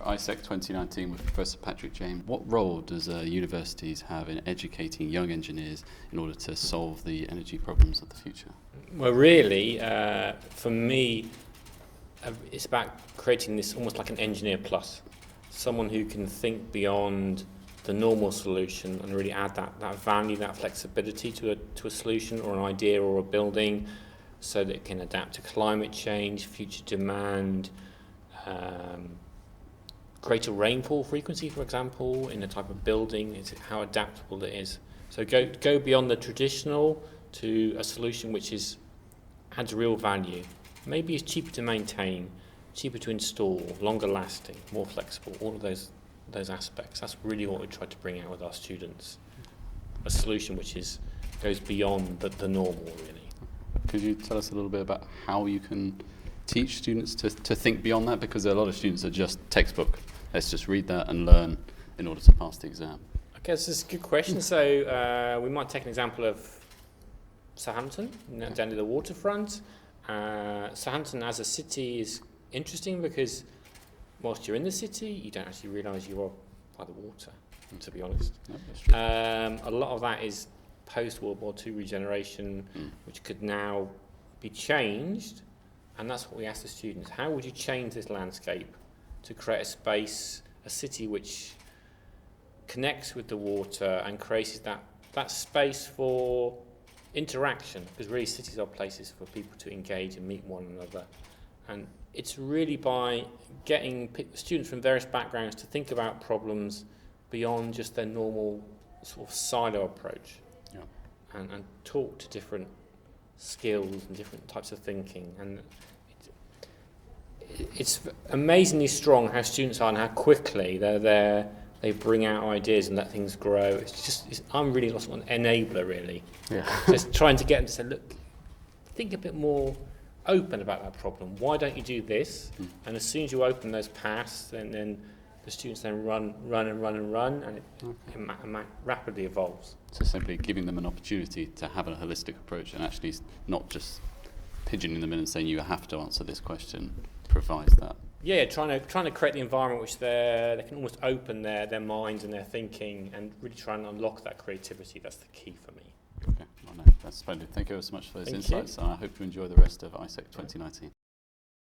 ICEC 2019 with Professor Patrick James. What role does universities have in educating young engineers in order to solve the energy problems of the future? Well, really, for me, it's about creating this almost like an engineer plus, someone who can think beyond the normal solution and really add that value, that flexibility to a solution or an idea or a building, so that it can adapt to climate change, future demand, greater rainfall frequency, for example, in a type of building, how adaptable it is. So go beyond the traditional to a solution which adds real value. Maybe it's cheaper to maintain, cheaper to install, longer lasting, more flexible, all of those aspects. That's really what we try to bring out with our students. A solution which goes beyond the normal, really. Could you tell us a little bit about how you can teach students to think beyond that? Because a lot of students are just textbook. Let's just read that and learn in order to pass the exam. Okay, this is a good question. So we might take an example of Southampton, down to the waterfront. Southampton as a city is interesting because whilst you're in the city, you don't actually realise you are by the water, to be honest. No, that's true. A lot of that is post-World War II regeneration, which could now be changed, and that's what we ask the students. How would you change this landscape to create a space, a city which connects with the water and creates that space for interaction? Because really cities are places for people to engage and meet one another. And it's really by getting students from various backgrounds to think about problems beyond just their normal sort of silo approach, and talk to different skills and different types of thinking. And it's amazingly strong how students are and how quickly they're there. They bring out ideas and let things grow. I'm really lost on an enabler, really. Yeah. Just trying to get them to say, look, think a bit more open about that problem. Why don't you do this? And as soon as you open those paths, then the students then run, and it rapidly evolves. So simply giving them an opportunity to have a holistic approach and actually not just pigeoning them in and saying you have to answer this question provides that. Yeah, trying to create the environment which they can almost open their minds and their thinking and really try and unlock that creativity. That's the key for me. Okay, well, no, that's splendid. Thank you so much for those insights, and I hope you enjoy the rest of ICEC 2019.